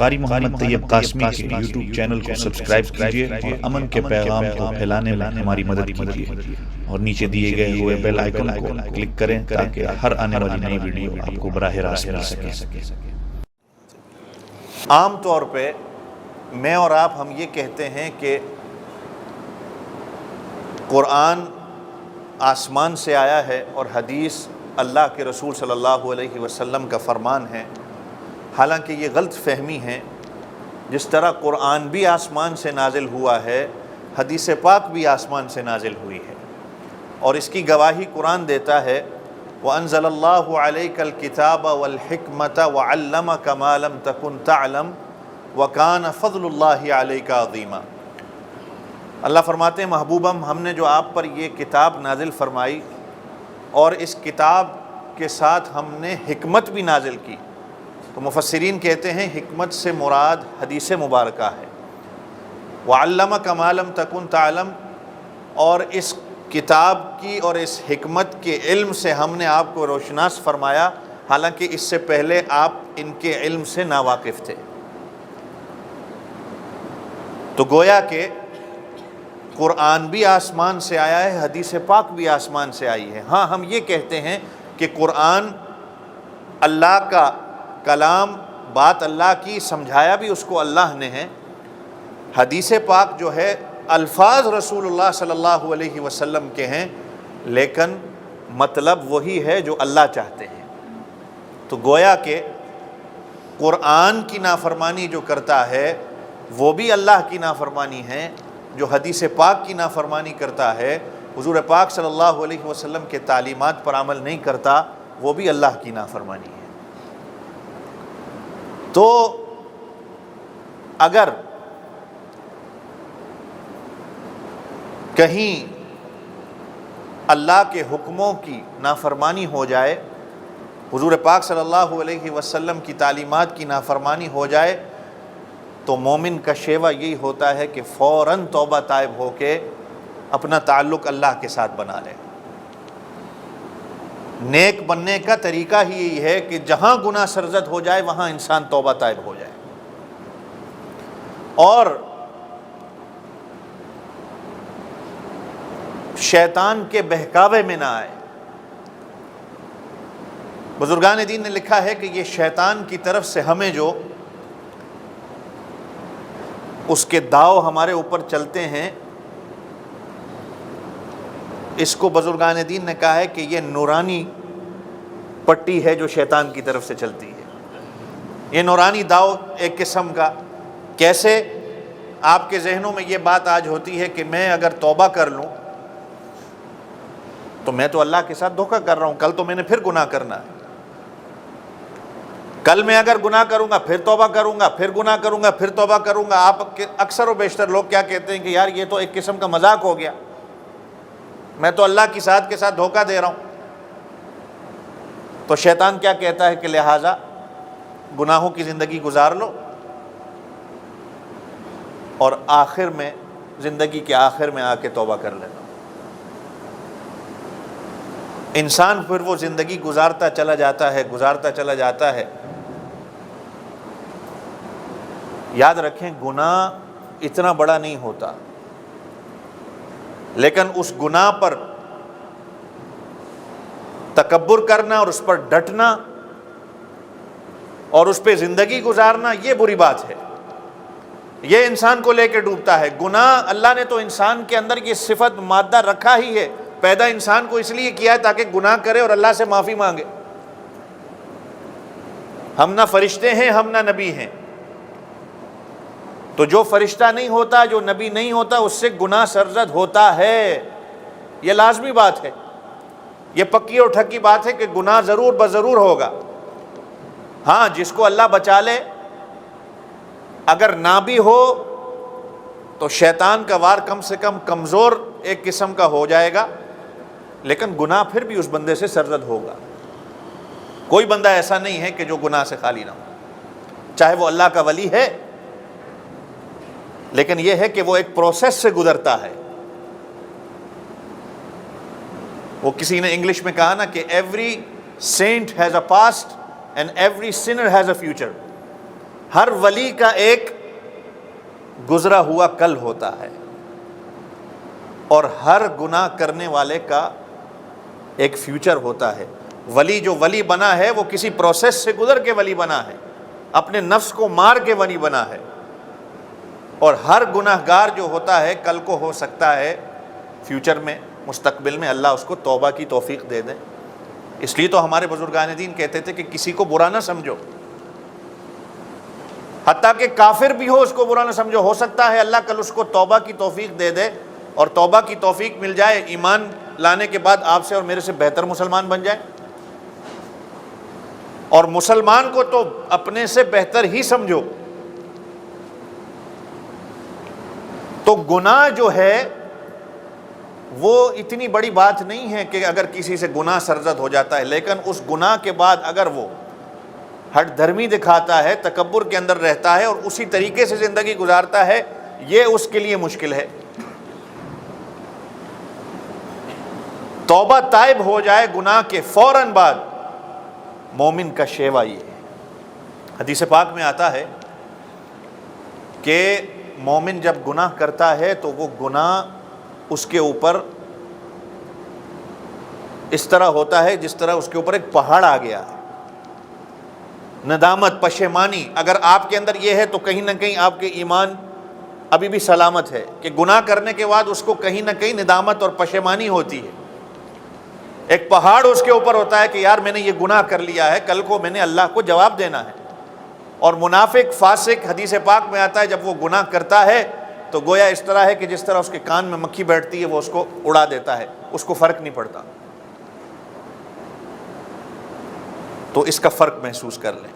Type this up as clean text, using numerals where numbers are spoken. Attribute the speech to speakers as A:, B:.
A: قاری محمد طیب قاسمی کے YouTube channel کو سبسکرائب کیجئے اور امن کے پیغام کو پھیلانے میں ہماری مدد کیجئے اور نیچے دیے گئے ہوئے بیل آئیکن کو کلک کریں تاکہ ہر آنے والی نئی ویڈیو آپ کو براہ راست مل سکے۔
B: عام طور پہ میں اور آپ ہم یہ کہتے ہیں کہ قرآن آسمان سے آیا ہے اور حدیث اللہ کے رسول صلی اللہ علیہ وسلم کا فرمان ہے، حالانکہ یہ غلط فہمی ہے۔ جس طرح قرآن بھی آسمان سے نازل ہوا ہے، حدیث پاک بھی آسمان سے نازل ہوئی ہے، اور اس کی گواہی قرآن دیتا ہے وَأَنزَلَ اللَّهُ عَلَيْكَ الْكِتَابَ وَالْحِكْمَةَ وَعَلَّمَكَ مَا لَمْ تَكُنْ تَعْلَمْ وَكَانَ فَضْلُ اللَّهِ عَلَيْكَ عَظِيمًا۔ اللہ فرماتے ہیں محبوبم، ہم نے جو آپ پر یہ کتاب نازل فرمائی اور اس کتاب کے ساتھ ہم نے حکمت بھی نازل کی، تو مفسرین کہتے ہیں حکمت سے مراد حدیث مبارکہ ہے۔ وَعَلَّمَكَ مَا لَمْ تَكُنْ تَعْلَمْ، اور اس کتاب کی اور اس حکمت کے علم سے ہم نے آپ کو روشناس فرمایا، حالانکہ اس سے پہلے آپ ان کے علم سے ناواقف تھے۔ تو گویا کہ قرآن بھی آسمان سے آیا ہے، حدیث پاک بھی آسمان سے آئی ہے۔ ہاں، ہم یہ کہتے ہیں کہ قرآن اللہ کا کلام، بات اللہ کی، سمجھایا بھی اس کو اللہ نے ہے۔ حدیث پاک جو ہے الفاظ رسول اللہ صلی اللہ علیہ وسلم کے ہیں، لیکن مطلب وہی ہے جو اللہ چاہتے ہیں۔ تو گویا کہ قرآن کی نافرمانی جو کرتا ہے وہ بھی اللہ کی نافرمانی ہے، جو حدیث پاک کی نافرمانی کرتا ہے، حضور پاک صلی اللہ علیہ وسلم کے تعلیمات پر عمل نہیں کرتا، وہ بھی اللہ کی نافرمانی ہے۔ تو اگر کہیں اللہ کے حکموں کی نافرمانی ہو جائے، حضور پاک صلی اللہ علیہ وسلم کی تعلیمات کی نافرمانی ہو جائے، تو مومن کا شیوہ یہی ہوتا ہے کہ فوراً توبہ تائب ہو کے اپنا تعلق اللہ کے ساتھ بنا لے۔ نیک بننے کا طریقہ ہی یہی ہے کہ جہاں گناہ سرزد ہو جائے وہاں انسان توبہ تائب ہو جائے، اور شیطان کے بہکاوے میں نہ آئے۔ بزرگان دین نے لکھا ہے کہ یہ شیطان کی طرف سے ہمیں جو اس کے داؤ ہمارے اوپر چلتے ہیں، اس کو بزرگان دین نے کہا ہے کہ یہ نورانی پٹی ہے جو شیطان کی طرف سے چلتی ہے۔ یہ نورانی داؤ ایک قسم کا، کیسے آپ کے ذہنوں میں یہ بات آج ہوتی ہے کہ میں اگر توبہ کر لوں تو میں تو اللہ کے ساتھ دھوکہ کر رہا ہوں، کل تو میں نے پھر گناہ کرنا ہے، کل میں اگر گناہ کروں گا پھر توبہ کروں گا، پھر گناہ کروں گا پھر توبہ کروں گا۔ آپ اکثر و بیشتر لوگ کیا کہتے ہیں کہ یار یہ تو ایک قسم کا مذاق ہو گیا، میں تو اللہ کے ساتھ دھوکہ دے رہا ہوں۔ تو شیطان کیا کہتا ہے کہ لہٰذا گناہوں کی زندگی گزار لو، اور آخر میں، زندگی کے آخر میں آ کے توبہ کر لینا۔ انسان پھر وہ زندگی گزارتا چلا جاتا ہے۔ یاد رکھیں گناہ اتنا بڑا نہیں ہوتا، لیکن اس گناہ پر تکبر کرنا اور اس پر ڈٹنا اور اس پہ زندگی گزارنا، یہ بری بات ہے، یہ انسان کو لے کے ڈوبتا ہے۔ گناہ، اللہ نے تو انسان کے اندر یہ صفت مادہ رکھا ہی ہے، پیدا انسان کو اس لیے کیا ہے تاکہ گناہ کرے اور اللہ سے معافی مانگے۔ ہم نہ فرشتے ہیں، ہم نہ نبی ہیں، تو جو فرشتہ نہیں ہوتا، جو نبی نہیں ہوتا، اس سے گناہ سرزد ہوتا ہے، یہ لازمی بات ہے، یہ پکی اور ٹھکی بات ہے کہ گناہ ضرور بضرور ہوگا۔ ہاں، جس کو اللہ بچا لے، اگر نہ بھی ہو تو شیطان کا وار کم سے کم کمزور ایک قسم کا ہو جائے گا، لیکن گناہ پھر بھی اس بندے سے سرزد ہوگا۔ کوئی بندہ ایسا نہیں ہے کہ جو گناہ سے خالی نہ ہو، چاہے وہ اللہ کا ولی ہے، لیکن یہ ہے کہ وہ ایک پروسیس سے گزرتا ہے۔ وہ کسی نے انگلش میں کہا نا کہ every saint has a past and every sinner has a future. ہر ولی کا ایک گزرا ہوا کل ہوتا ہے، اور ہر گناہ کرنے والے کا ایک فیوچر ہوتا ہے۔ ولی جو ولی بنا ہے وہ کسی پروسیس سے گزر کے ولی بنا ہے، اپنے نفس کو مار کے ولی بنا ہے، اور ہر گناہ گار جو ہوتا ہے کل کو ہو سکتا ہے فیوچر میں، مستقبل میں اللہ اس کو توبہ کی توفیق دے دے۔ اس لیے تو ہمارے بزرگان دین کہتے تھے کہ کسی کو برا نہ سمجھو، حتیٰ کہ کافر بھی ہو اس کو برا نہ سمجھو، ہو سکتا ہے اللہ کل اس کو توبہ کی توفیق دے دے، اور توبہ کی توفیق مل جائے، ایمان لانے کے بعد آپ سے اور میرے سے بہتر مسلمان بن جائے۔ اور مسلمان کو تو اپنے سے بہتر ہی سمجھو۔ تو گناہ جو ہے وہ اتنی بڑی بات نہیں ہے کہ اگر کسی سے گناہ سرزد ہو جاتا ہے، لیکن اس گناہ کے بعد اگر وہ ہٹ دھرمی دکھاتا ہے، تکبر کے اندر رہتا ہے اور اسی طریقے سے زندگی گزارتا ہے، یہ اس کے لیے مشکل ہے۔ توبہ تائب ہو جائے گناہ کے فوراً بعد، مومن کا شیوا یہ ہے۔ حدیث پاک میں آتا ہے کہ مومن جب گناہ کرتا ہے تو وہ گناہ اس کے اوپر اس طرح ہوتا ہے جس طرح اس کے اوپر ایک پہاڑ آ گیا ہے۔ ندامت، پشیمانی اگر آپ کے اندر یہ ہے تو کہیں نہ کہیں آپ کے ایمان ابھی بھی سلامت ہے، کہ گناہ کرنے کے بعد اس کو کہیں نہ کہیں ندامت اور پشیمانی ہوتی ہے، ایک پہاڑ اس کے اوپر ہوتا ہے کہ یار میں نے یہ گناہ کر لیا ہے، کل کو میں نے اللہ کو جواب دینا ہے۔ اور منافق، فاسق، حدیث پاک میں آتا ہے جب وہ گناہ کرتا ہے تو گویا اس طرح ہے کہ جس طرح اس کے کان میں مکھی بیٹھتی ہے وہ اس کو اڑا دیتا ہے، اس کو فرق نہیں پڑتا۔ تو اس کا فرق محسوس کر لیں۔